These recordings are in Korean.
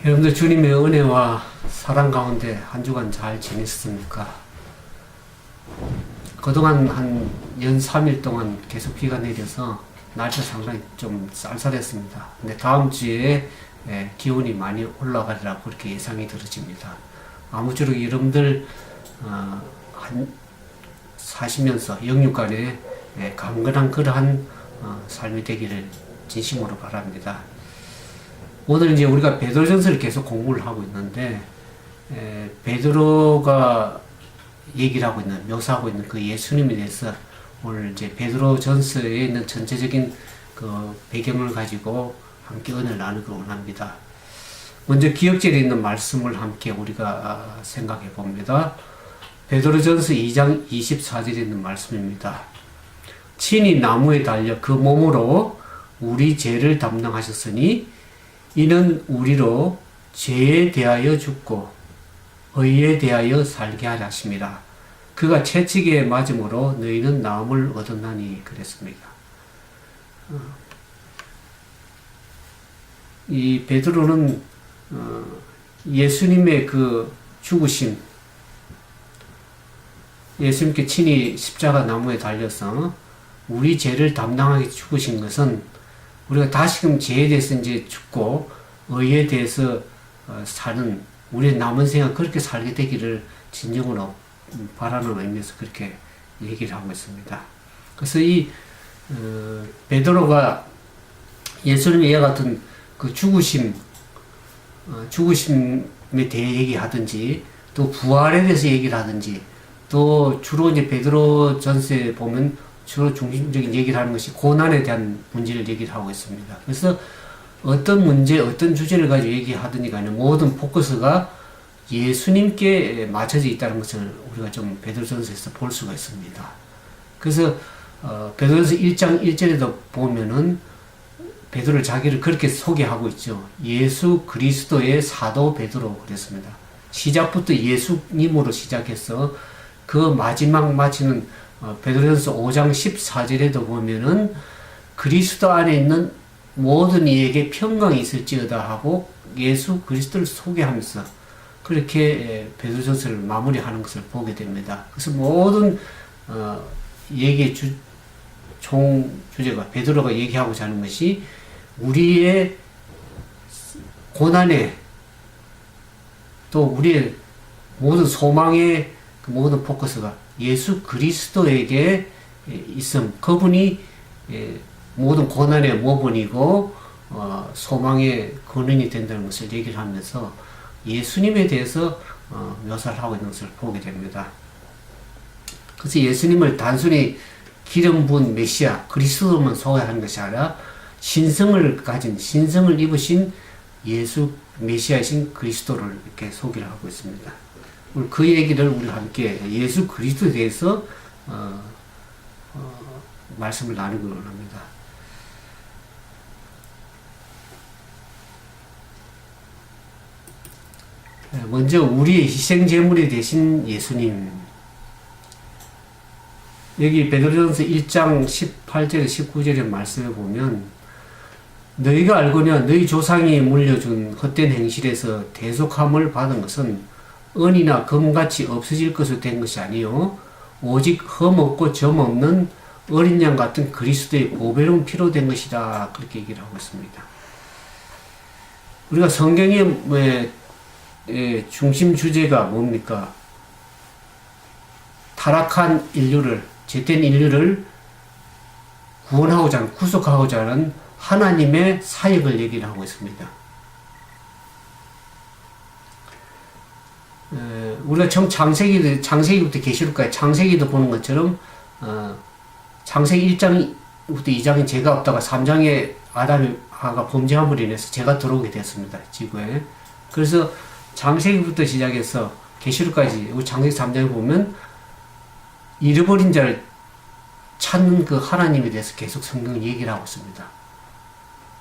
여러분들 주님의 은혜와 사랑 가운데 한 주간 잘 지냈습니까? 그동안 한 연 3일 동안 계속 비가 내려서 날씨가 상당히 좀 쌀쌀했습니다. 근데 다음 주에 기온이 많이 올라가리라고 그렇게 예상이 들어집니다. 아무쪼록 여러분들 사시면서 영육간에 강건한 그러한 삶이 되기를 진심으로 바랍니다. 오늘 이제 우리가 베드로전서를 계속 공부를 하고 있는데 베드로가 얘기를 하고 있는, 묘사하고 있는 그 예수님에 대해서 오늘 이제 베드로전서에 있는 전체적인 그 배경을 가지고 함께 은혜를 나누기 원합니다. 먼저 기억절에 있는 말씀을 함께 우리가 생각해 봅니다. 베드로전서 2장 24절에 있는 말씀입니다. 친히 나무에 달려 그 몸으로 우리 죄를 담당하셨으니 이는 우리로 죄에 대하여 죽고 의에 대하여 살게 하려 하심이라. 그가 채찍에 맞음으로 너희는 나음을 얻었나니 그랬습니다. 이 베드로는 예수님의 그 죽으심, 예수님께 친히 십자가 나무에 달려서 우리 죄를 담당하게 죽으신 것은 우리가 다시금 죄에 대해서 이제 죽고 의에 대해서 사는 우리의 남은 생활 그렇게 살게 되기를 진정으로 바라는 의미에서 그렇게 얘기를 하고 있습니다. 그래서 이 베드로가 예수님의 이와 같은 그 죽으심에 대해 얘기하든지 또 부활에 대해서 얘기를 하든지 또 주로 이제 베드로 전서에 보면 주로 중심적인 얘기를 하는 것이 고난에 대한 문제를 얘기를 하고 있습니다. 그래서 어떤 문제, 어떤 주제를 가지고 얘기하든지 간에 모든 포커스가 예수님께 맞춰져 있다는 것을 우리가 좀 베드로전서에서 볼 수가 있습니다. 그래서 베드로전서 1장 1절에도 보면은 베드로를 자기를 그렇게 소개하고 있죠. 예수 그리스도의 사도 베드로 그랬습니다. 시작부터 예수님으로 시작해서 그 마지막 마치는 베드로전서 5장 14절에도 보면은 그리스도 안에 있는 모든 이에게 평강이 있을지어다 하고 예수 그리스도를 소개하면서 그렇게 베드로전서를 마무리하는 것을 보게 됩니다. 그래서 모든 얘기의 총 주제가 베드로가 얘기하고자 하는 것이 우리의 고난에 또 우리의 모든 소망의 그 모든 포커스가 예수 그리스도에게 있음. 그분이 모든 고난의 모본이고 소망의 근원이 된다는 것을 얘기를 하면서 예수님에 대해서 묘사를 하고 있는 것을 보게 됩니다. 그래서 예수님을 단순히 기름 부은 메시아 그리스도만 소개하는 것이 아니라 신성을 가진, 신성을 입으신 예수 메시아이신 그리스도를 이렇게 소개를 하고 있습니다. 오늘 그 얘기를 우리가 함께 예수 그리스도에 대해서 말씀을 나누기 원합니다. 먼저 우리의 희생제물이 되신 예수님. 여기 베드로전서 1장 18절 19절의 말씀에 보면 너희가 알거냐 너희 조상이 물려준 헛된 행실에서 대속함을 받은 것은 은이나 금같이 없어질 것으로 된 것이 아니요 오직 흠없고 점없는 어린 양 같은 그리스도의 보배로운 피로 된 것이다. 그렇게 얘기를 하고 있습니다. 우리가 성경의 중심 주제가 뭡니까? 타락한 인류를, 죄된 인류를 구원하고자 하는, 구속하고자 하는 하나님의 사역을 얘기를 하고 있습니다. 우리가 처음 창세기부터 계시록까지 창세기도 보는 것처럼 창세기 1장부터 2장에 죄가 없다가 3장에 아담이 하가 범죄함으로 인해서 죄가 들어오게 됐습니다. 지구에. 그래서 창세기부터 시작해서 계시록까지 창세기 3장에 보면 잃어버린 자를 찾는 그 하나님에 대해서 계속 성경이 얘기를 하고 있습니다.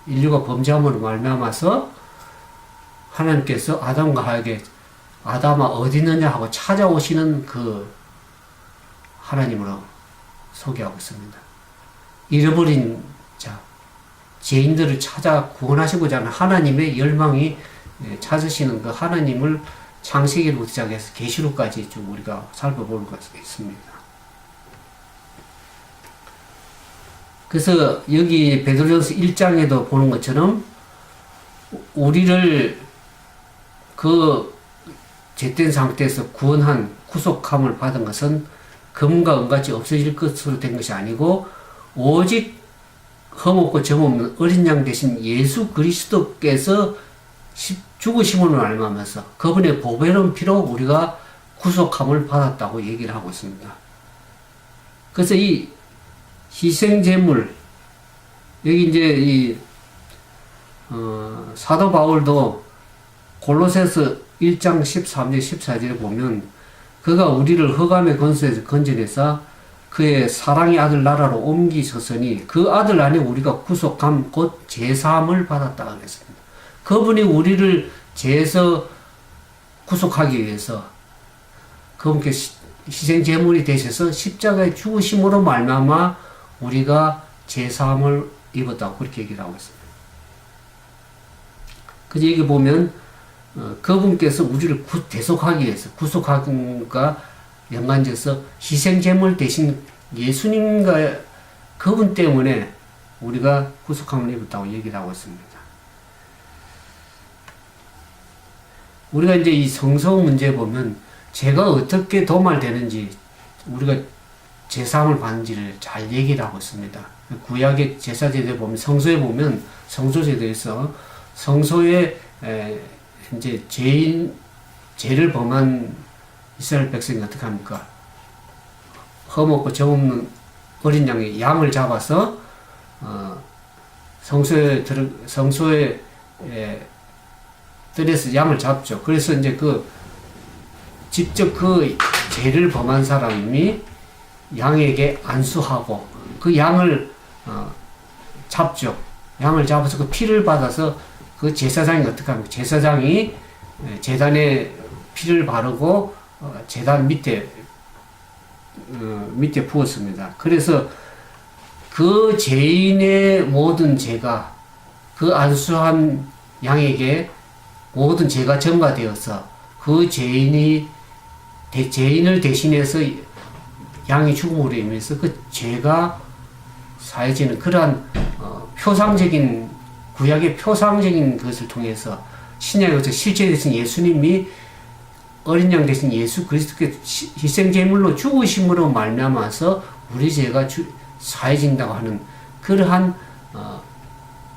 인류가 범죄함으로 말미암아서 하나님께서 아담과 하에게 아담아 어디 있느냐 하고 찾아오시는 그 하나님으로 소개하고 있습니다. 잃어버린 자, 죄인들을 찾아 구원하시고자 하는 하나님의 열망이 찾으시는 그 하나님을 창세기부터 시작해서 계시록까지 좀 우리가 살펴볼 것 있습니다. 그래서 여기 베드로전서 1장에도 보는 것처럼 우리를 그 죄된 상태에서 구원한 구속함을 받은 것은 금과 은같이 없어질 것으로 된 것이 아니고 오직 흠없고 점없는 어린 양 대신 예수 그리스도께서 죽으심으로 알미암아서 그분의 보배로운 피로 우리가 구속함을 받았다고 얘기를 하고 있습니다. 그래서 이 희생제물, 여기 이제 사도 바울도 골로새서 1장 13절 14절에 보면 그가 우리를 흑암의 권세에서 건져내사 그의 사랑의 아들 나라로 옮기셨으니 그 아들 안에 우리가 구속함 곧 제사함을 받았다 그랬습니다. 그분이 우리를 죄에서 구속하기 위해서 그분께 희생제물이 되셔서 십자가에 죽으심으로 말미암아 우리가 제사함을 입었다고 그렇게 얘기를 하고 있습니다. 그래서 여기 보면 그분께서 우리를 대속하기 위해서 구속함과 연관돼서 희생제물 대신 예수님과 그분 때문에 우리가 구속함을 입었다고 얘기를 하고 있습니다. 우리가 이제 이 성소 문제에 보면 죄가 어떻게 도말되는지 우리가 제사함을 받는지를 잘 얘기를 하고 있습니다. 구약의 제사제도에 보면 성소에 보면 성소제도에서 성소에 이제 죄를 범한 이스라엘 백성이 어떻게 합니까? 흠없고 점없는 어린 양을 잡아서 성소에 들여서 양을 잡죠. 그래서 이제 직접 그 죄를 범한 사람이 양에게 안수하고 그 양을 잡죠. 양을 잡아서 그 피를 받아서 그 제사장이 어떻게 합니까? 제사장이 제단에 피를 바르고 제단 밑에 부었습니다. 그래서 그 죄인의 모든 죄가 그 안수한 양에게 모든 죄가 전가되어서 그 죄인을 대신해서 양이 죽음으로 인해서 그 죄가 사해지는 그러한 표상적인 구약의 표상적인 것을 통해서 신약에서 실제 대신 예수님이 어린 양 대신 예수 그리스도께 희생제물로 죽으심으로 말미암아서 우리 죄가 사해진다고 하는 그러한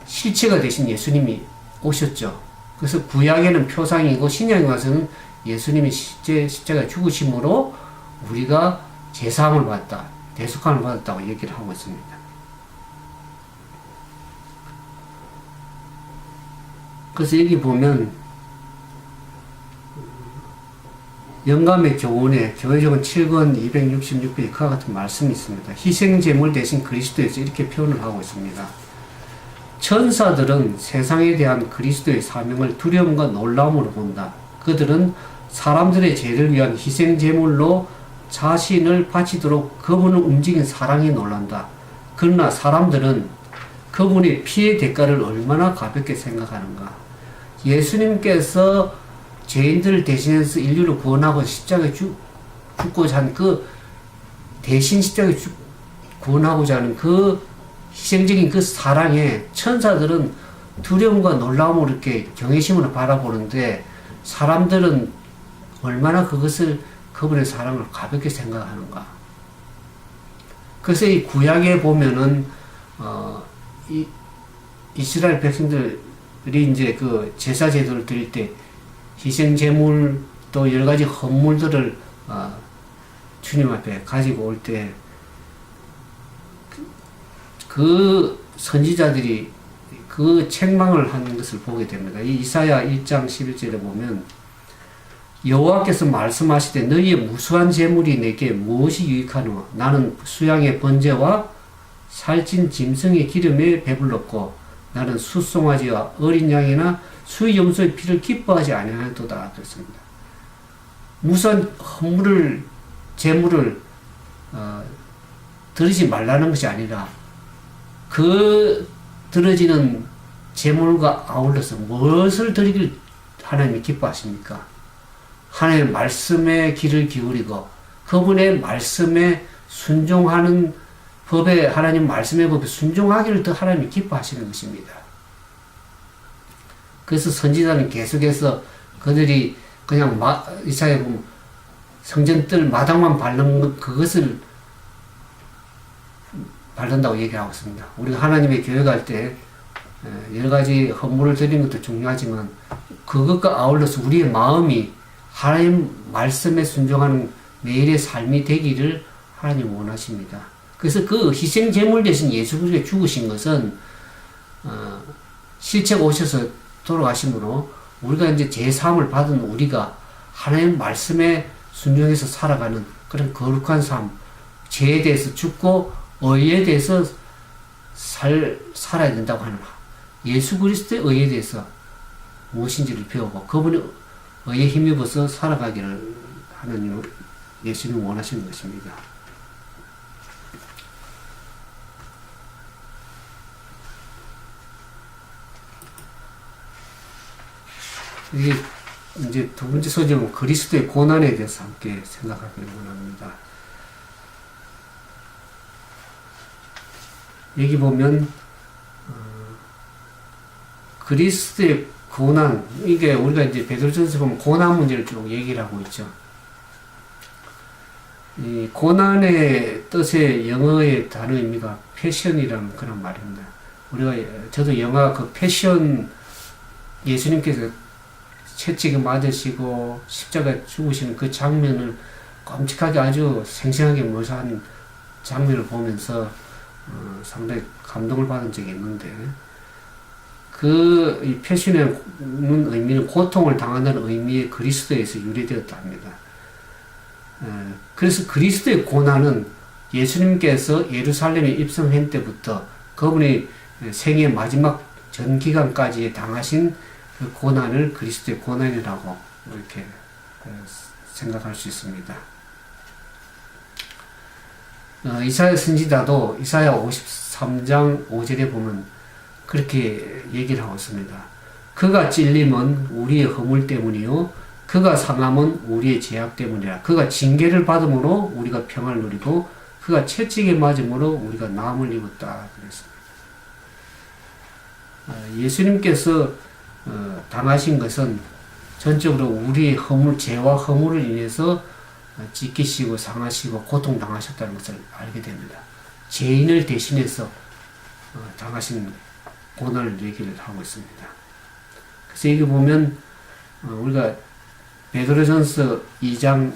실체가 되신 예수님이 오셨죠. 그래서 구약에는 표상이고 신약에 와서는 예수님이 실제 십자가에 죽으심으로 우리가 제사함을 받았다, 대속함을 받았다고 얘기를 하고 있습니다. 그래서 여기 보면 영감의 교훈에 교회적은 7권 266페이지 그와 같은 말씀이 있습니다. 희생제물 대신 그리스도에서 이렇게 표현을 하고 있습니다. 천사들은 세상에 대한 그리스도의 사명을 두려움과 놀라움으로 본다. 그들은 사람들의 죄를 위한 희생제물로 자신을 바치도록 그분을 움직인 사랑에 놀란다. 그러나 사람들은 그분의 피의 대가를 얼마나 가볍게 생각하는가. 예수님께서 죄인들을 대신해서 인류를 구원하고 십자가에 죽고자 한 그 대신 십자가에 구원하고자 하는 그 희생적인 그 사랑에 천사들은 두려움과 놀라움으로 이렇게 경외심으로 바라보는데 사람들은 얼마나 그분의 사랑을 가볍게 생각하는가. 그래서 이 구약에 보면은 이스라엘 백성들이 이제 그 제사 제도를 드릴 때 희생제물 또 여러 가지 헌물들을 주님 앞에 가지고 올 때 그 선지자들이 그 책망을 하는 것을 보게 됩니다. 이 이사야 1장 11절에 보면 여호와께서 말씀하시되 너희의 무수한 재물이 내게 무엇이 유익하노? 나는 수양의 번제와 살찐 짐승의 기름에 배불렀고 나는 숫송아지와 어린 양이나 수의 염소의 피를 기뻐하지 아니하였도다. 그랬습니다. 무수한 헌물을 재물을 드리지 말라는 것이 아니라 그 드려지는 재물과 아울러서 무엇을 드리길 하나님이 기뻐하십니까? 하나님의 말씀에 귀를 기울이고 그분의 말씀에 순종하는 법에, 하나님 말씀의 법에 순종하기를 더 하나님이 기뻐하시는 것입니다. 그래서 선지자는 계속해서 그들이 그냥 이사야 보면 성전뜰 마당만 밟는 그것을 밟는다고 얘기하고 있습니다. 우리가 하나님의 교회 갈 때 여러 가지 헌물을 드리는 것도 중요하지만 그것과 아울러서 우리의 마음이 하나님 말씀에 순종하는 매일의 삶이 되기를 하나님 원하십니다. 그래서 그 희생 제물 대신 예수 그리스도가 죽으신 것은 실체가 오셔서 돌아가심으로 우리가 이제 제3을 받은 우리가 하나님 말씀에 순종해서 살아가는 그런 거룩한 삶, 죄에 대해서 죽고 의에 대해서 살아야 된다고 하는 예수 그리스도의 의에 대해서 무엇인지를 배우고 그분의 의에 힘입어서 살아가기를 하나님, 예수님 원하시는 것입니다. 이게 이제 두 번째 소절은 그리스도의 고난에 대해서 함께 생각하기를 원합니다. 여기 보면 그리스도의 고난, 이게 우리가 이제 베드로전서 보면 고난 문제를 쭉 얘기를 하고 있죠. 이 고난의 뜻의 영어의 단어 의미가 패션이라는 그런 말입니다. 저도 영화 그 패션, 예수님께서 채찍에 맞으시고 십자가에 죽으시는 그 장면을 끔찍하게 아주 생생하게 묘사한 장면을 보면서 상당히 감동을 받은 적이 있는데, 이 패션의 의미는 고통을 당한다는 의미의 그리스도에서 유래되었다 합니다. 그래서 그리스도의 고난은 예수님께서 예루살렘에 입성한 때부터 그분이 생애 마지막 전 기간까지 당하신 그 고난을 그리스도의 고난이라고 이렇게 생각할 수 있습니다. 이사야 선지자도 이사야 53장 5절에 보면 그렇게 얘기를 하고 있습니다. 그가 찔림은 우리의 허물 때문이요 그가 상함은 우리의 죄악 때문이라. 그가 징계를 받음으로 우리가 평안을 누리고 그가 채찍에 맞음으로 우리가 나음을 입었다 그랬습니다. 예수님께서 당하신 것은 전적으로 우리의 허물, 죄와 허물을 인해서 찢기시고 상하시고 고통당하셨다는 것을 알게 됩니다. 죄인을 대신해서 당하신 고난을 얘기를 하고 있습니다. 그래서 여기 보면 우리가 베드로전서 2장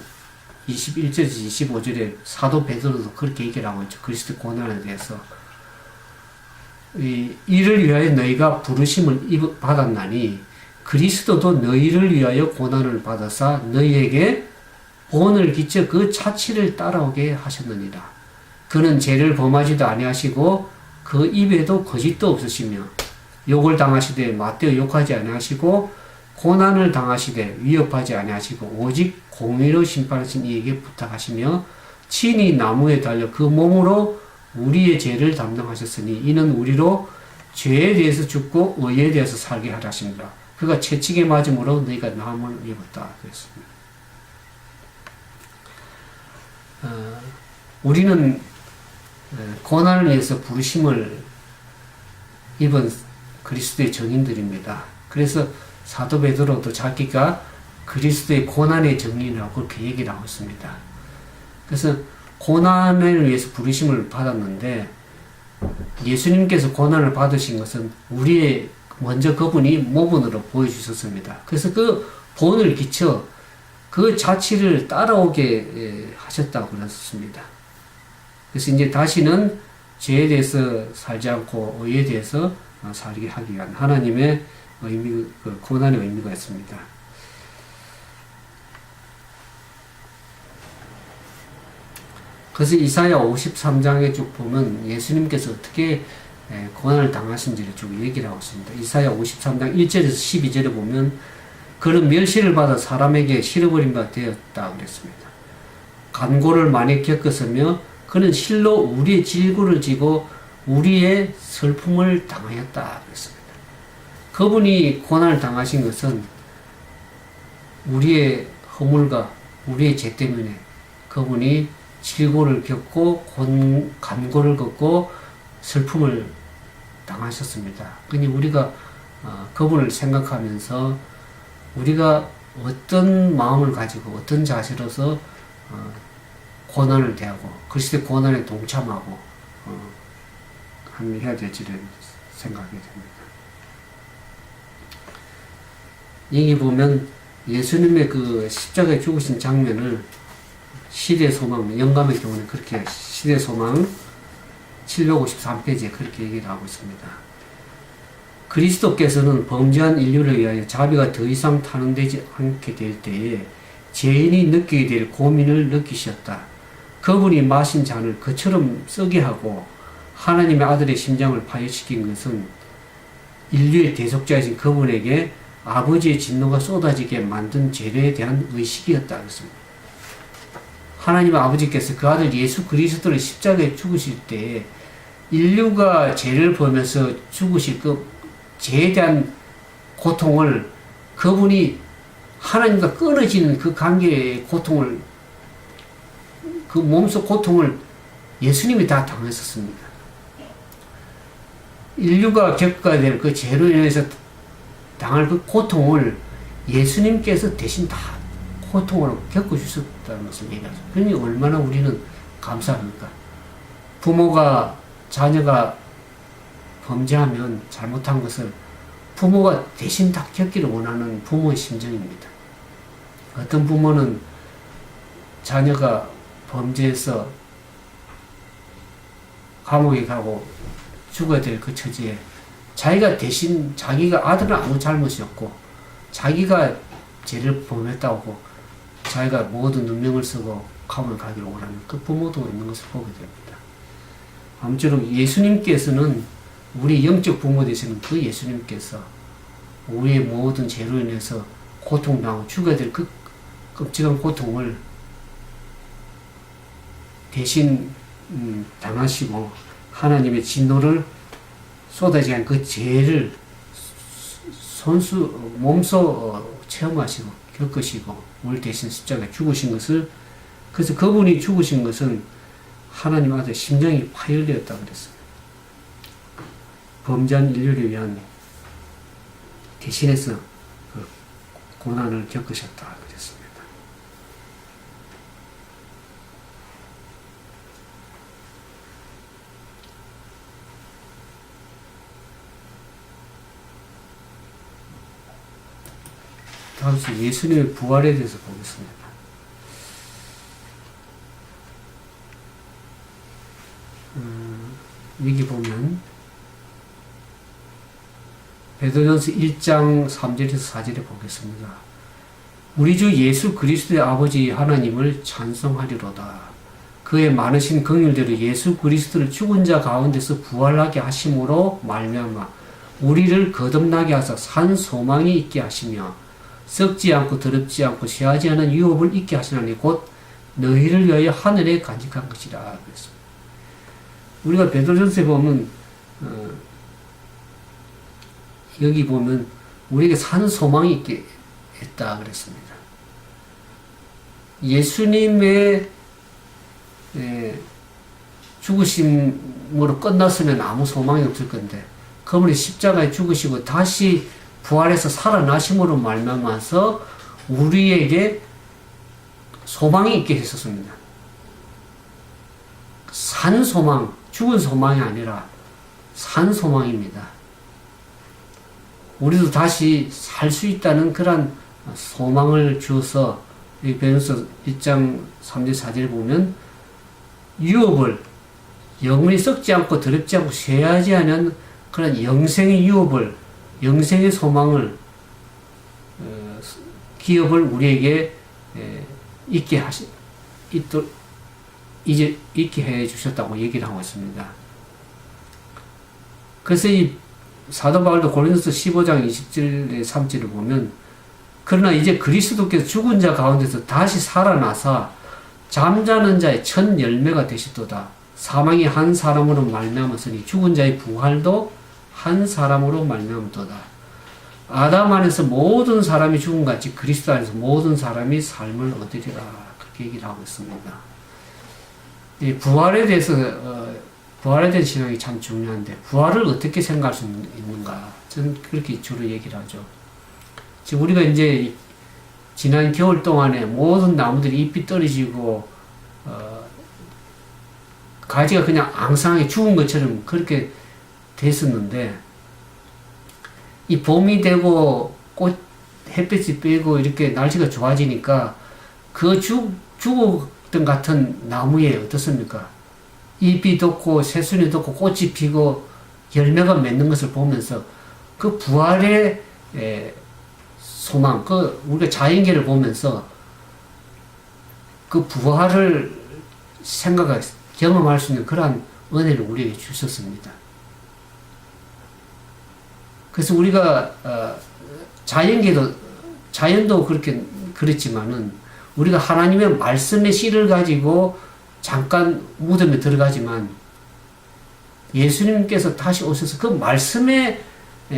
21절에서 25절에 사도 베드로도 그렇게 얘기를 하고 있죠. 그리스도 고난에 대해서. 이를 위하여 너희가 부르심을 받았나니 그리스도도 너희를 위하여 고난을 받아사 너희에게 본을 끼쳐 그 자취를 따라오게 하셨느니라. 그는 죄를 범하지도 아니하시고 그 입에도 거짓도 없으시며 욕을 당하시되 맞대어 욕하지 아니하시고 고난을 당하시되 위협하지 아니하시고 오직 공의로 심판하신 이에게 부탁하시며 친히 나무에 달려 그 몸으로 우리의 죄를 담당하셨으니 이는 우리로 죄에 대해서 죽고 의에 대해서 살게 하려 하십니다. 그가 채찍에 맞음으로 너희가 나음을 입었다 그랬습니다. 우리는 고난을 위해서 부르심을 입은 그리스도의 정인들입니다. 그래서 사도 베드로도 자기가 그리스도의 고난의 정인이라고 그렇게 얘기를 하고 있습니다. 그래서 고난을 위해서 부르심을 받았는데 예수님께서 고난을 받으신 것은 먼저 그분이 모본으로 보여주셨습니다. 그래서 그 본을 끼쳐 그 자취를 따라오게 하셨다고 그랬습니다. 그래서 이제 다시는 죄에 대해서 살지 않고 의에 대해서 살게 하기 위한 하나님의 고난의 의미가 있습니다. 그래서 이사야 53장에 쭉 보면 예수님께서 어떻게 고난을 당하신지를 쭉 얘기를 하고 있습니다. 이사야 53장 1절에서 12절에 보면 그는 멸시를 받아 사람에게 실어버린 바 되었다 그랬습니다. 간고를 많이 겪었으며 그는 실로 우리의 질고를 지고 우리의 슬픔을 당하였다 그랬습니다. 그분이 고난을 당하신 것은 우리의 허물과 우리의 죄 때문에 그분이 질고를 겪고 간고를 겪고 슬픔을 당하셨습니다. 그니 우리가 그분을 생각하면서 우리가 어떤 마음을 가지고 어떤 자세로서 고난을 대하고 그리스도의 고난에 동참하고 해야 될지를 생각하게 됩니다. 여기 보면 예수님의 그 십자가에 죽으신 장면을 시대의 소망, 영감의 경우는 그렇게 시대의 소망 753페이지에 그렇게 얘기를 하고 있습니다. 그리스도께서는 범죄한 인류를 위하여 자비가 더 이상 탄원되지 않게 될 때에 죄인이 느끼게 될 고민을 느끼셨다. 그분이 마신 잔을 그처럼 쓰게 하고 하나님의 아들의 심장을 파열시킨 것은 인류의 대속자이신 그분에게 아버지의 진노가 쏟아지게 만든 죄에 대한 의식이었다. 그랬습니다. 하나님의 아버지께서 그 아들 예수 그리스도를 십자가에 죽으실 때 인류가 죄를 보면서 죽으실 그 죄에 대한 고통을 그분이 하나님과 끊어지는 그 관계의 고통을 그 몸속 고통을 예수님이 다 당하셨습니다. 인류가 겪어야 될 그 죄로 인해서 당할 그 고통을 예수님께서 대신 다 고통으로 겪어주셨다는 것을 얘기하죠. 그러니 얼마나 우리는 감사합니까? 부모가 자녀가 범죄하면 잘못한 것을 부모가 대신 다 겪기를 원하는 부모의 심정입니다. 어떤 부모는 자녀가 범죄해서 감옥에 가고 죽어야 될 그 처지에 자기가 대신 자기가 아들은 아무 잘못이 없고 자기가 죄를 범했다고 자기가 모든 누명을 쓰고 감옥에 가기를 원하는 그 부모도 있는 것을 보게 됩니다. 아무쪼록 예수님께서는 우리 영적 부모 되시는 그 예수님께서 우리의 모든 죄로 인해서 고통당하고 죽어야 될 그 끔찍한 고통을 대신 당하시고 하나님의 진노를 쏟아지게 한 그 죄를 몸소 체험하시고 겪으시고 우리 대신 십자가에 죽으신 것을 그래서 그분이 죽으신 것은 하나님 아들 심장이 파열되었다고 그랬습니다. 범죄한 인류를 위한 대신해서 그 고난을 겪으셨다 그랬습니다. 다음으로 예수님의 부활에 대해서 보겠습니다. 여기 보면 베드로전서 1장 3절에서 4절에 보겠습니다. 우리 주 예수 그리스도의 아버지 하나님을 찬송하리로다. 그의 많으신 긍휼대로 예수 그리스도를 죽은 자 가운데서 부활하게 하심으로 말미암아 우리를 거듭나게 하사 산 소망이 있게 하시며 썩지 않고 더럽지 않고 쇠하지 않은 유업을 있게 하시나니 곧 너희를 위하여 하늘에 간직한 것이라 그랬습니다. 우리가 베드로전서에 보면 여기 보면 우리에게 산 소망이 있게 했다 그랬습니다. 예수님의 죽으심으로 끝났으면 아무 소망이 없을 건데 그분이 십자가에 죽으시고 다시 부활해서 살아나심으로 말미암아서 우리에게 소망이 있게 했었습니다. 산 소망, 죽은 소망이 아니라 산 소망입니다. 우리도 다시 살 수 있다는 그런 소망을 주어서 이 베드로서 1장 3절 4절에 보면 유업을 영원히 썩지 않고 더럽지 않고 쇠하지 않은 그런 영생의 유업을 영생의 소망을 기업을 우리에게 있게 이제 있게 해 주셨다고 얘기를 하고 있습니다. 그래서 이 사도 바울도 고린도서 15장 20절에 3절을 보면 그러나 이제 그리스도께서 죽은 자 가운데서 다시 살아나사 잠자는 자의 첫 열매가 되셨도다. 사망이 한 사람으로 말미암았으니 죽은 자의 부활도 한 사람으로 말미암도다. 아담 안에서 모든 사람이 죽은 같이 그리스도 안에서 모든 사람이 삶을 얻으리라. 그렇게 얘기를 하고 있습니다. 이 부활에 대해서 부활에 대한 신앙이 참 중요한데 부활을 어떻게 생각할 수 있는가? 저는 그렇게 주로 얘기를 하죠. 지금 우리가 이제 지난 겨울 동안에 모든 나무들이 잎이 떨어지고 가지가 그냥 앙상하게 죽은 것처럼 그렇게 됐었는데 이 봄이 되고 꽃 햇빛이 빼고 이렇게 날씨가 좋아지니까 그 죽었던 같은 나무에 어떻습니까? 잎이 돋고 새순이 돋고 꽃이 피고 열매가 맺는 것을 보면서 그 부활의 소망, 그 우리가 자연계를 보면서 그 부활을 경험할 수 있는 그러한 은혜를 우리에게 주셨습니다. 그래서 우리가 자연도 그렇지만은 우리가 하나님의 말씀의 씨를 가지고 잠깐 무덤에 들어가지만 예수님께서 다시 오셔서 그 말씀에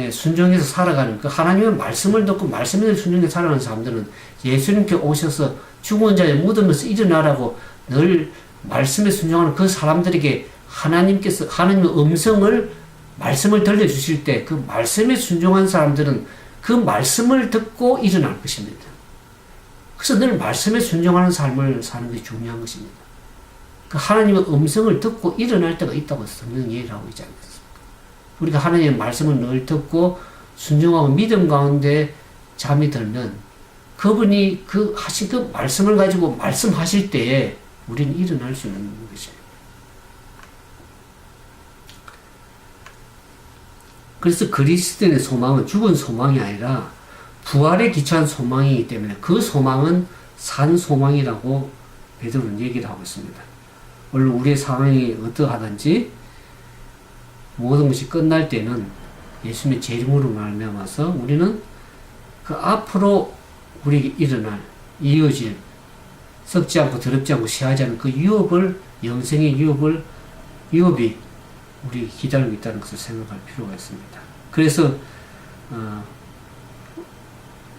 순종해서 살아가는 그 하나님의 말씀을 듣고 말씀에 순종해서 살아가는 사람들은 예수님께 오셔서 죽은 자의 무덤에서 일어나라고 늘 말씀에 순종하는 그 사람들에게 하나님의 말씀을 들려주실 때 그 말씀에 순종한 사람들은 그 말씀을 듣고 일어날 것입니다. 그래서 늘 말씀에 순종하는 삶을 사는 게 중요한 것입니다. 그 하나님의 음성을 듣고 일어날 때가 있다고 성경이 얘기를 하고 있지 않습니까? 우리가 하나님의 말씀을 늘 듣고 순종하고 믿음 가운데 잠이 들면 그분이 하신 그 말씀을 가지고 말씀하실 때에 우리는 일어날 수 있는 것입니다. 그래서 그리스도인의 소망은 죽은 소망이 아니라 부활에 기초한 소망이기 때문에 그 소망은 산 소망이라고 베드로는 얘기를 하고 있습니다. 물론 우리의 상황이 어떠하든지 모든 것이 끝날 때는 예수님의 재림으로 말미암아서 우리는 그 앞으로 우리에게 일어날 이어질 썩지 않고 더럽지 않고 시하지 않은 그 영생의 유업이 우리 기다리고 있다는 것을 생각할 필요가 있습니다. 그래서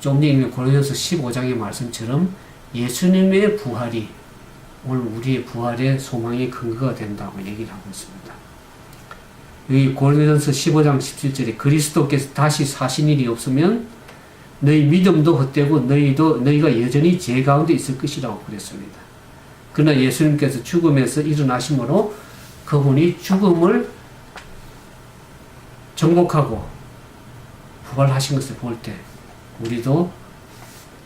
좀 전에 읽은 고린도서 15장의 말씀처럼 예수님의 부활이 오늘 우리의 부활의 소망의 근거가 된다고 얘기를 하고 있습니다. 여기 고린도서 15장 17절에 그리스도께서 다시 사신 일이 없으면 너희 믿음도 헛되고 너희가 여전히 죄 가운데 있을 것이라고 그랬습니다. 그러나 예수님께서 죽음에서 일어나심으로 그분이 죽음을 정복하고 부활하신 것을 볼 때 우리도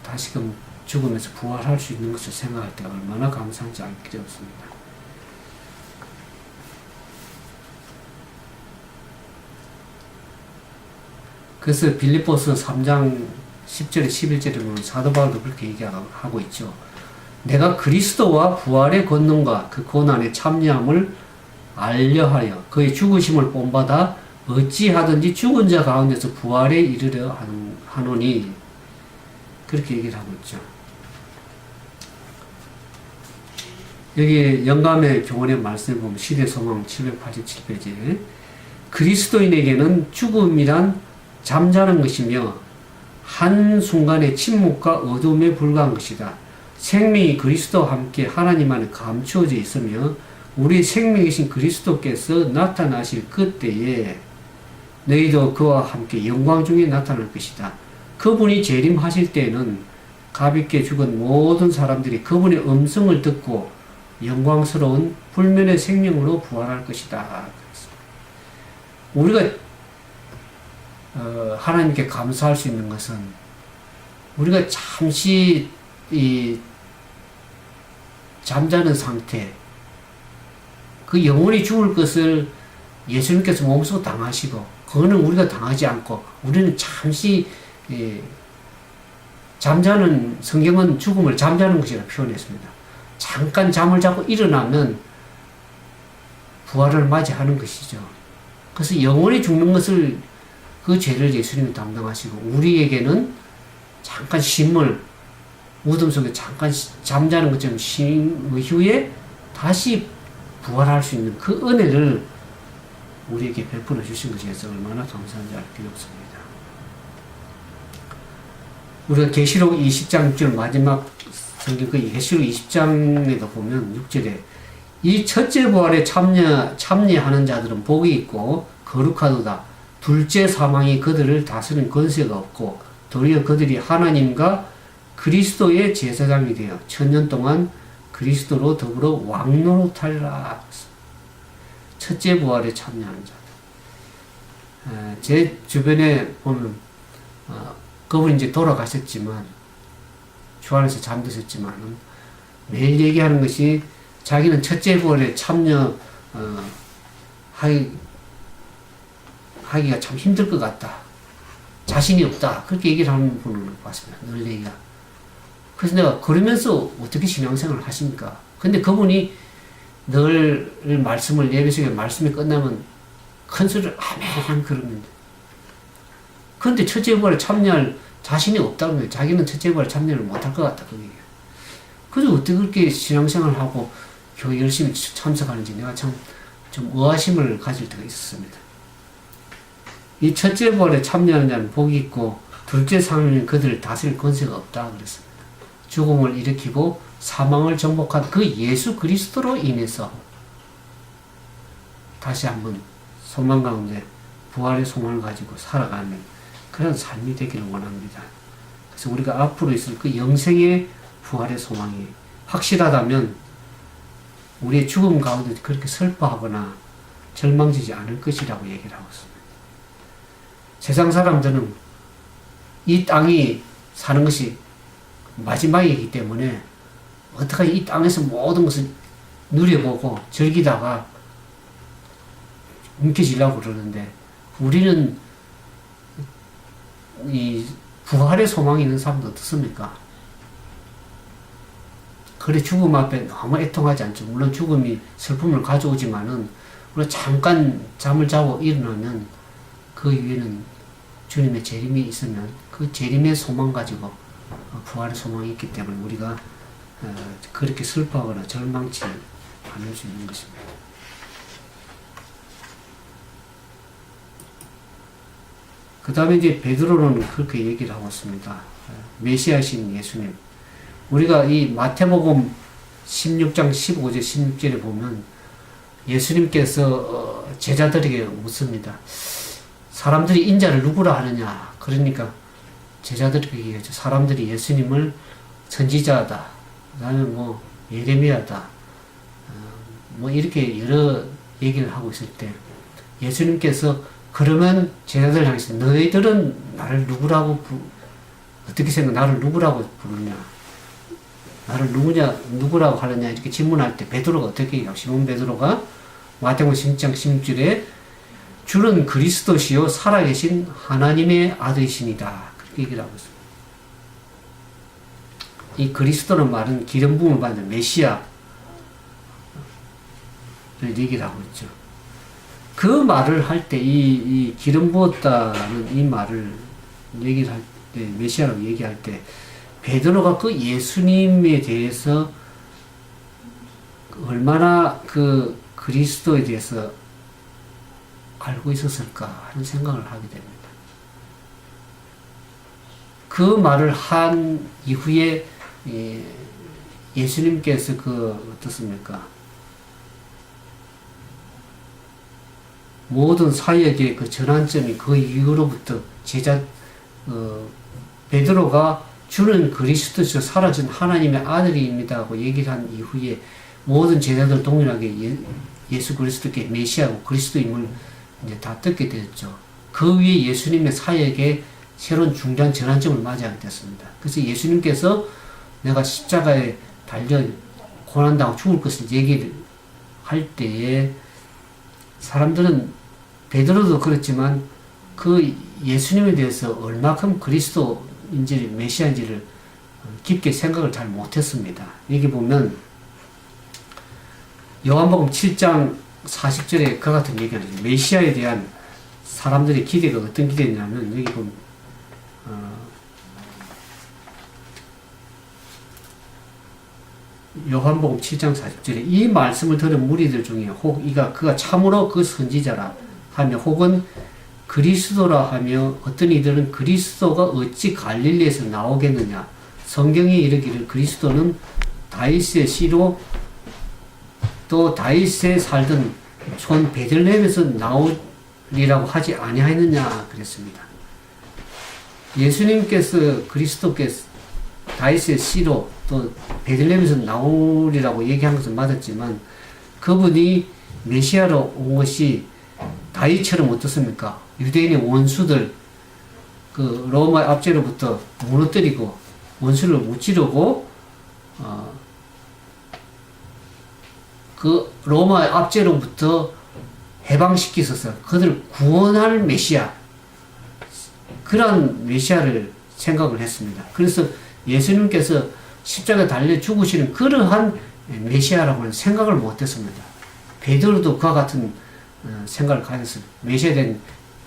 다시금 죽음에서 부활할 수 있는 것을 생각할 때 얼마나 감사한지 알게 되었습니다. 그래서 빌립보서 3장 10절에 11절에 보면 사도 바울도 그렇게 얘기하고 있죠. 내가 그리스도와 부활의 권능과 그 고난의 참여함을 알려하여 그의 죽으심을 본받아 어찌하든지 죽은 자 가운데서 부활에 이르려 하노니 그렇게 얘기를 하고 있죠. 여기 영감의 교훈의 말씀을 보면 시대소망 787페이지에 그리스도인에게는 죽음이란 잠자는 것이며 한순간의 침묵과 어둠에 불과한 것이다. 생명이 그리스도와 함께 하나님 안에 감추어져 있으며 우리 생명이신 그리스도께서 나타나실 그때에 너희도 그와 함께 영광 중에 나타날 것이다. 그분이 재림하실 때에는 가볍게 죽은 모든 사람들이 그분의 음성을 듣고 영광스러운 불면의 생명으로 부활할 것이다. 우리가 하나님께 감사할 수 있는 것은 우리가 잠시 잠자는 상태, 그 영혼이 죽을 것을 예수님께서 몸소 당하시고 그거는 우리가 당하지 않고 우리는 잠시 잠자는, 성경은 죽음을 잠자는 것이라 표현했습니다. 잠깐 잠을 자고 일어나면 부활을 맞이하는 것이죠. 그래서 영원히 죽는 것을 그 죄를 예수님이 담당하시고 우리에게는 잠깐 쉼을 무덤 속에 잠깐 잠자는 것처럼 쉼 후에 다시 부활할 수 있는 그 은혜를 우리에게 베풀어 주신 것이어서 얼마나 감사한지 알 길이 없습니다. 우리가 계시록 20장 6절 마지막 성경 그 계시록 20장에도 보면 6절에 이 첫째 부활에 참여하는 자들은 복이 있고 거룩하도다. 둘째 사망이 그들을 다스리는 권세가 없고 도리어 그들이 하나님과 그리스도의 제사장이 되어 천년 동안 그리스도로 더불어 왕노릇하리라. 첫째 부활에 참여하는 자들. 제 주변에 보면 그분이 이제 돌아가셨지만 주 안에서 잠드셨지만은 매일 얘기하는 것이 자기는 첫째 부활에 하기가 참 힘들 것 같다. 자신이 없다. 그렇게 얘기를 하는 분을 봤습니다. 늘 얘기가. 그래서 내가 그러면서 어떻게 신앙생활을 하십니까? 근데 그분이 늘 말씀을 예배 속에 말씀이 끝나면 큰 소리를 아멘 그러면 그런데 첫째 부활에 참여할 자신이 없다는 거예요. 자기는 첫째 부활에 참여를 못할 것 같다. 그 얘기예요. 그래서 어떻게 그렇게 신앙생활을 하고 교회 열심히 참석하는지 내가 참 좀 의아심을 가질 때가 있었습니다. 이 첫째 부활에 참여하는 자는 복이 있고 둘째 사망은 그들을 다스릴 권세가 없다 그랬습니다. 죽음을 일으키고 사망을 정복한 그 예수 그리스도로 인해서 다시 한번 소망 가운데 부활의 소망을 가지고 살아가는 그런 삶이 되기를 원합니다. 그래서 우리가 앞으로 있을 그 영생의 부활의 소망이 확실하다면 우리의 죽음 가운데 그렇게 슬퍼하거나 절망지지 않을 것이라고 얘기를 하고 있습니다. 세상 사람들은 이 땅이 사는 것이 마지막이기 때문에 어떻게 이 땅에서 모든 것을 누려보고 즐기다가 움켜쥐려고 그러는데 우리는 이 부활의 소망이 있는 사람도 어떻습니까? 그래 죽음 앞에 너무 애통하지 않죠. 물론 죽음이 슬픔을 가져오지만은 우리가 잠깐 잠을 자고 일어나면 그 위에는 주님의 재림이 있으면 그 재림의 소망 가지고 부활의 소망이 있기 때문에 우리가 그렇게 슬퍼하거나 절망치 않을 수 있는 것입니다. 그 다음에 이제 베드로는 그렇게 얘기를 하고 있습니다. 메시아신 예수님. 우리가 이 마태복음 16장 15절 16절에 보면 예수님께서 제자들에게 묻습니다. 사람들이 인자를 누구라 하느냐? 그러니까 제자들에게 얘기하죠. 사람들이 예수님을 선지자다. 그다음에 뭐 예레미야다. 뭐 이렇게 여러 얘기를 하고 있을 때 예수님께서 그러면 제자들 향해서 너희들은 나를 누구라고 어떻게 생각? 나를 누구라고 부르냐? 나를 누구라고 하느냐? 이렇게 질문할 때 베드로가 어떻게 얘기하고 시몬 베드로가 마태복음 16장 16절에 주는 그리스도시요 살아계신 하나님의 아들이시니다. 그렇게 얘기를 하고 있습니다. 이 그리스도는 말은 기름 부음을 받는 메시아를 얘기를 하고 있죠. 그 말을 할 때 이 기름 부었다는 이 말을 얘기를 할 때 메시아라고 얘기할 때 베드로가 그 예수님에 대해서 얼마나 그 그리스도에 대해서 알고 있었을까 하는 생각을 하게 됩니다. 그 말을 한 이후에 예수님께서 어떻습니까? 모든 사역의 그 전환점이 그 이후로부터 베드로가 주는 그리스도시로 사라진 하나님의 아들입니다 하고 얘기를 한 이후에 모든 제자들 동일하게 예수 그리스도께 메시아고 그리스도임을 이제 다 듣게 되었죠. 그 위에 예수님의 사역에 새로운 중단 전환점을 맞이하게 됐습니다. 그래서 예수님께서 내가 십자가에 달려 고난당하고 죽을 것을 얘기를 할 때에 사람들은 베드로도 그렇지만 그 예수님에 대해서 얼마큼 그리스도인지 메시아인지를 깊게 생각을 잘 못했습니다. 여기 보면 요한복음 7장 40절에 그 같은 얘기가 나죠. 메시아에 대한 사람들의 기대가 어떤 기대냐면 여기 보면 요한복음 7장 40절에 이 말씀을 들은 무리들 중에 그가 참으로 그 선지자라 하며 혹은 그리스도라 하며 어떤 이들은 그리스도가 어찌 갈릴리에서 나오겠느냐. 성경이 이르기를 그리스도는 다윗의 씨로 또 다윗에 살던 촌 베들레헴에서 나오리라고 하지 아니하였느냐 그랬습니다. 예수님께서 그리스도께서 다윗의 씨로 또 베들레헴에서 나오리라고 얘기한 것은 맞았지만 그분이 메시아로 온 것이 다윗처럼 어떻습니까? 유대인의 원수들 그 로마 압제로부터 무너뜨리고 원수를 무찌르고 그 로마 압제로부터 해방시키셔서 그들을 구원할 메시아 그런 메시아를 생각을 했습니다. 그래서 예수님께서 십자가에 달려 죽으시는 그러한 메시아라고는 생각을 못했습니다. 베드로도 그와 같은 생각을 가져서 메시아에 대한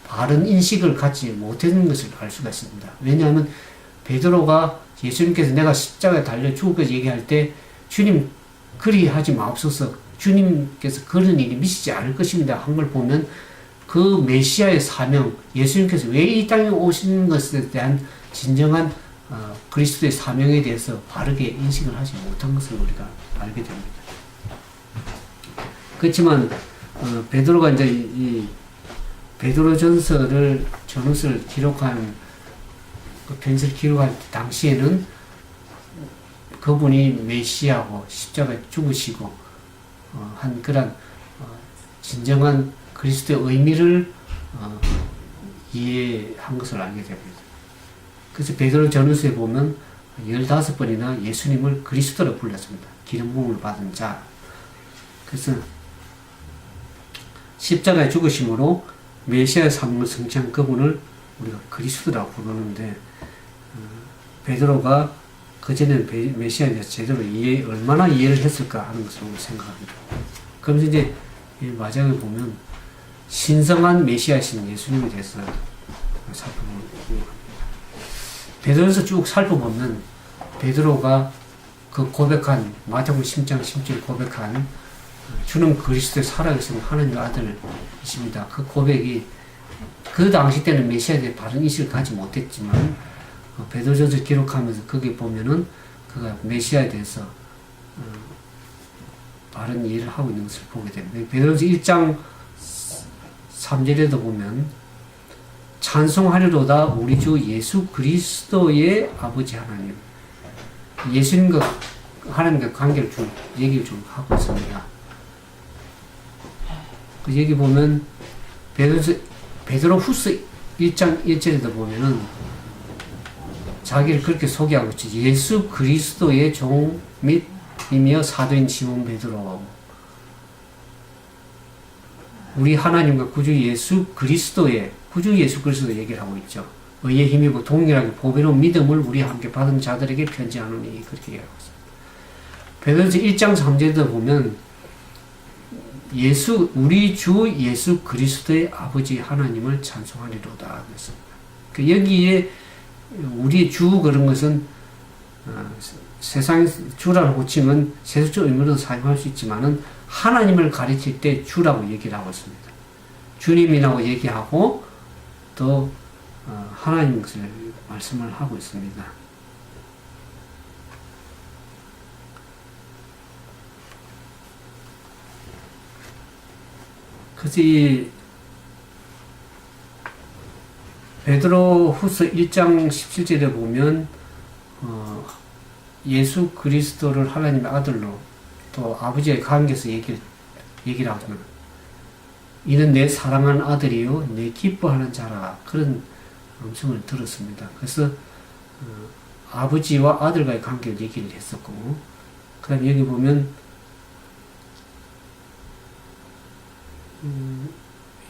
바른 인식을 갖지 못했는 것을 알 수가 있습니다. 왜냐하면 베드로가 예수님께서 내가 십자가에 달려 죽을 것 얘기할 때 주님 그리하지 마옵소서 주님께서 그런 일이 미치지 않을 것입니다 한 걸 보면 그 메시아의 사명 예수님께서 왜 이 땅에 오시는 것에 대한 진정한 그리스도의 사명에 대해서 바르게 인식을 하지 못한 것을 우리가 알게 됩니다. 그렇지만 베드로가 이제 이 베드로전서를 전후서를 기록한 그 편지를 기록할 당시에는 그분이 메시아고 십자가에 죽으시고 한 그런 진정한 그리스도의 의미를 이해한 것을 알게 됩니다. 그래서 베드로 전후서에 보면 15번이나 예수님을 그리스도로 불렀습니다. 기름 부음을 받은 자. 그래서 십자가에 죽으심으로 메시아의 삶을 성취한 그분을 우리가 그리스도라고 부르는데 베드로가 그전에는 메시아에 대해서 제대로 얼마나 이해를 했을까 하는 것을 생각합니다. 그러면서 이제 마지막에 보면 신성한 메시아이신 예수님에 대해서 살펴보고 베드로에서 쭉 살펴보면 베드로가 그 고백한 마태복음 10장 10절 고백한 주는 그리스도의 살아계신 하나님의 아들이십니다. 그 고백이 그 당시 때는 메시아에 대해 바른 인식을 가지 못했지만 베드로전서 기록하면서 거기 보면은 그가 메시아에 대해서 바른 이해를 하고 있는 것을 보게 됩니다. 베드로전서 1장 3절에도 보면 찬송하리로다 우리 주 예수 그리스도의 아버지 하나님. 예수님과 하나님과 관계를 좀 얘기를 좀 하고 있습니다. 그 얘기 보면 베드로 후서 1장 1절에도 보면은 자기를 그렇게 소개하고 있지. 예수 그리스도의 종 및이며 사도인 시몬 베드로. 우리 하나님과 구주 예수 그리스도의 얘기를 하고 있죠. 의의 힘이고 동일하게 보배로운 믿음을 우리와 함께 받은 자들에게 편지하노니 그렇게 얘기하고 있습니다. 베드로전서 1장 3절에도 보면 우리 주 예수 그리스도의 아버지 하나님을 찬송하리로다 그랬습니다. 그 여기에 우리의 주 그런 것은 세상 주라고 고치면 세속적 의미로도 사용할 수 있지만은 하나님을 가리킬 때 주라고 얘기를 하고 있습니다. 주님이라고 얘기하고 또 하나님 것을 말씀을 하고 있습니다. 그래서 이 베드로 후서 1장 17절에 보면 예수 그리스도를 하나님의 아들로 또 아버지의 관계에서 얘기를 하잖아요. 이는 내 사랑하는 아들이요 내 기뻐하는 자라 그런 음성을 들었습니다. 그래서 아버지와 아들과의 관계를 얘기를 했었고 그 다음에 여기 보면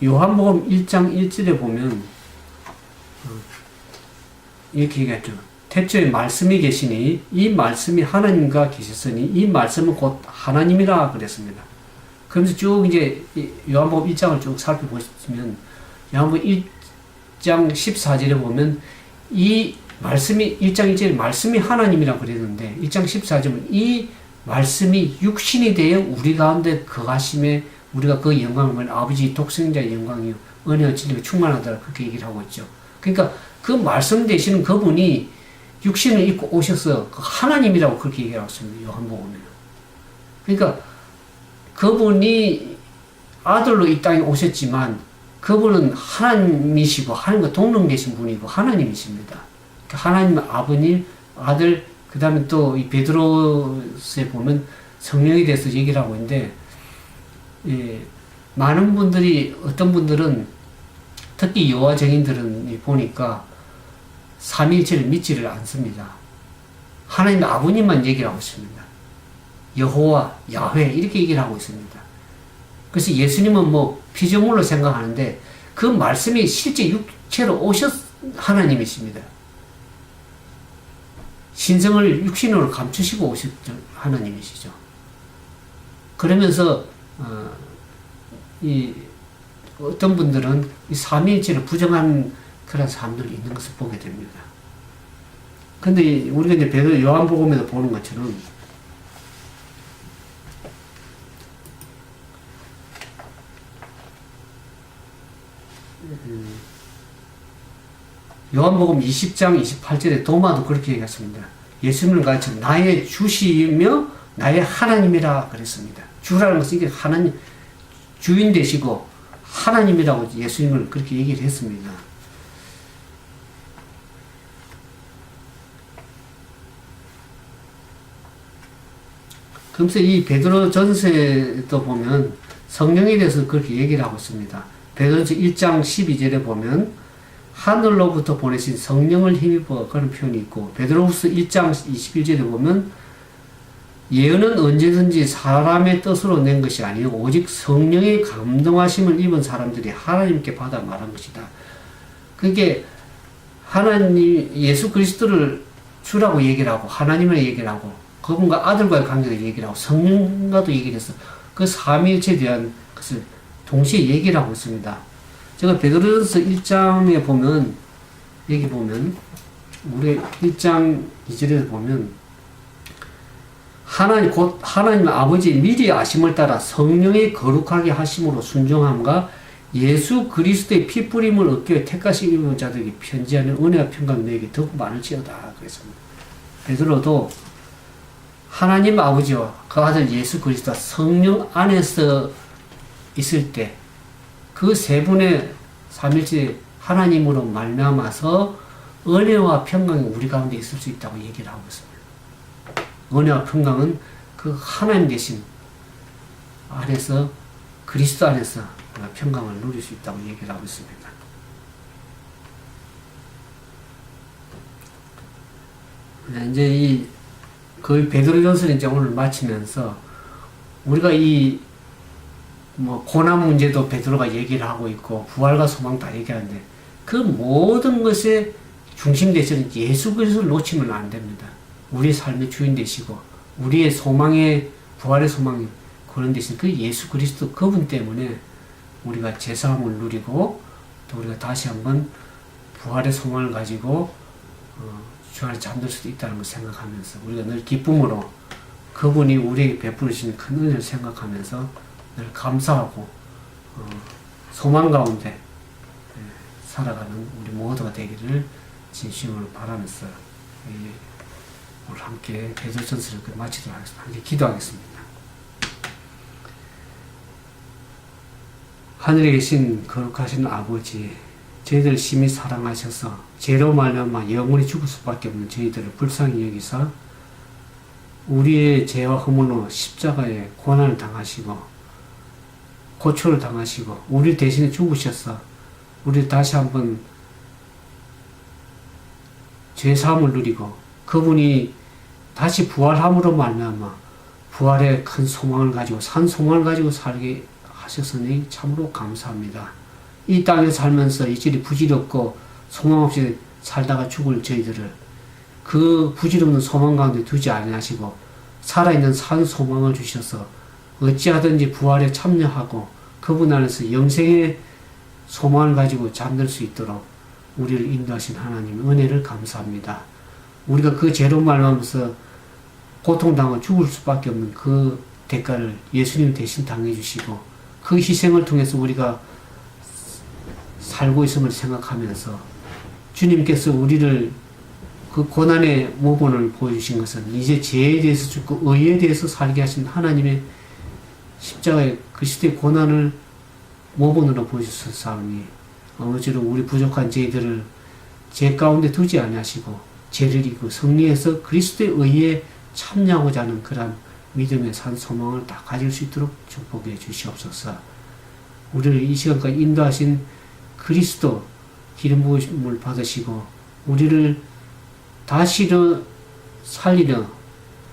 요한복음 1장 1절에 보면 이렇게 얘기했죠. 태초에 말씀이 계시니 이 말씀이 하나님과 계셨으니 이 말씀은 곧 하나님이라 그랬습니다. 그러면서 쭉 이제 요한복음 1장을 쭉 살펴보시면 요한복음 1장 14절에 보면 이 말씀이 1장 1절에 말씀이 하나님이라고 그랬는데 1장 14절은 이 말씀이 육신이 되어 우리 가운데 거하심에 우리가 그 영광을 아버지 독생자의 영광이요 은혜와 진리가 충만하다 그렇게 얘기를 하고 있죠. 그러니까 그 말씀 되시는 그분이 육신을 입고 오셔서 그 하나님이라고 그렇게 얘기하고 있습니다. 요한복음에. 그러니까 그분이 아들로 이 땅에 오셨지만 그분은 하나님이시고 하나님과 동등되신 분이고 하나님이십니다. 하나님 아버님, 아들, 그 다음에 또 이 베드로서에 보면 성령에 대해서 얘기를 하고 있는데, 예, 많은 분들이, 어떤 분들은 특히 여호와 증인들은 보니까 삼위일체를 믿지를 않습니다. 하나님 아버님만 얘기를 하고 있습니다. 여호와, 야훼 이렇게 얘기를 하고 있습니다. 그래서 예수님은 뭐 피조물로 생각하는데 그 말씀이 실제 육체로 오셨 하나님이십니다. 신성을 육신으로 감추시고 오셨던 하나님이시죠. 그러면서 어떤 분들은 이 삼위일체를 부정한 그런 사람들이 있는 것을 보게 됩니다. 근데 우리가 이제 베드로 요한복음에서 보는 것처럼 요한복음 20장 28절에 도마도 그렇게 얘기했습니다. 예수님을 가르쳐 나의 주시며 나의 하나님이라 그랬습니다. 주라는 것은 이게 하나님 주인 되시고 하나님이라고 예수님을 그렇게 얘기를 했습니다. 그래서 이 베드로 전서에도 보면 성령에 대해서 그렇게 얘기를 하고 있습니다. 베드로전서 1장 12절에 보면 하늘로부터 보내신 성령을 힘입어 그런 표현이 있고, 베드로후서 1장 21절에 보면 예언은 언제든지 사람의 뜻으로 낸 것이 아니요 오직 성령의 감동하심을 입은 사람들이 하나님께 받아 말한 것이다. 그게 하나님 예수 그리스도를 주라고 얘기를 하고 하나님을 얘기를 하고 그분과 아들과의 관계를 얘기를 하고 성령과도 얘기를 해서 그 삼위일체에 대한 것을 동시에 얘기를 하고 있습니다. 제가 베드로전서 1장에 보면 여기 보면 우리 1장 2절에 보면 하나님 곧 하나님 아버지 미리 아심을 따라 성령의 거룩하게 하심으로 순종함과 예수 그리스도의 피 뿌림을 얻기 위해 택하신 일본 자들에게 편지하는 은혜와 평강이 너에게 더욱 많을지어다 그랬습니다. 베드로도 하나님 아버지와 그 아들 예수 그리스도와 성령 안에서 있을 때 그 세 분의 삼일째 하나님으로 말미암아서 은혜와 평강이 우리 가운데 있을 수 있다고 얘기를 하고 있습니다. 은혜와 평강은 그 하나님 되신 안에서 그리스도 안에서 평강을 누릴 수 있다고 얘기를 하고 있습니다. 이제 거의 베드로전서를 이제 오늘 마치면서 우리가 고난 문제도 베드로가 얘기를 하고 있고 부활과 소망 다 얘기하는데 그 모든 것의 중심 대신은 예수 그리스도를 놓치면 안 됩니다. 우리의 삶의 주인 되시고 우리의 소망의 부활의 소망이 그런 대신 그 예수 그리스도 그분 때문에 우리가 제사함을 누리고 또 우리가 다시 한번 부활의 소망을 가지고 주 안에 잠들 수도 있다는 걸 생각하면서 우리가 늘 기쁨으로 그분이 우리에게 베푸신 큰 은혜를 생각하면서 늘 감사하고 소망 가운데 살아가는 우리 모두가 되기를 진심으로 바라면서 오늘 함께 베드로전서를 마치도록 하겠습니다. 함께 기도하겠습니다. 하늘에 계신 거룩하신 아버지, 저희들을 심히 사랑하셔서 죄로 말미암아 영원히 죽을 수밖에 없는 저희들을 불쌍히 여기사 우리의 죄와 허물로 십자가에 고난을 당하시고 고초를 당하시고 우리 대신에 죽으셔서 우리 다시 한번 죄사함을 누리고 그분이 다시 부활함으로 말미암아 부활의 큰 소망을 가지고 산 소망을 가지고 살게 하셨으니 참으로 감사합니다. 이 땅에 살면서 이질이 부질없고 소망 없이 살다가 죽을 저희들을 그 부질없는 소망 가운데 두지 아니하시고 살아있는 산 소망을 주셔서 어찌하든지 부활에 참여하고 그분 안에서 영생의 소망을 가지고 잠들 수 있도록 우리를 인도하신 하나님 은혜를 감사합니다. 우리가 그 죄로 말하면서 고통당하고 죽을 수밖에 없는 그 대가를 예수님 대신 당해주시고 그 희생을 통해서 우리가 살고 있음을 생각하면서 주님께서 우리를 그 고난의 모본을 보여주신 것은 이제 죄에 대해서 죽고 의에 대해서 살게 하신 하나님의 십자가의 그리스도의 고난을 모본으로 보여주셨사오니 아버지로 우리 부족한 죄들을 죄 가운데 두지 아니하시고 죄를 이기고 승리해서 그리스도의 의에 참여하고자 하는 그러한 믿음의 산 소망을 다 가질 수 있도록 축복해 주시옵소서. 우리를 이 시간까지 인도하신 그리스도 기름 부으심을 받으시고 우리를 다시는 살리려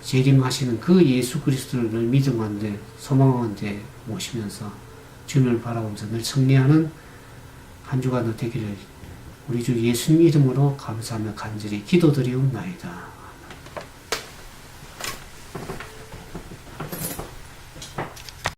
재림하시는 그 예수 그리스도를 늘 믿음한데 소망한데 모시면서 주님을 바라보면서 늘 승리하는 한 주간 되기를 우리 주 예수님 이름으로 감사하며 간절히 기도드리옵나이다.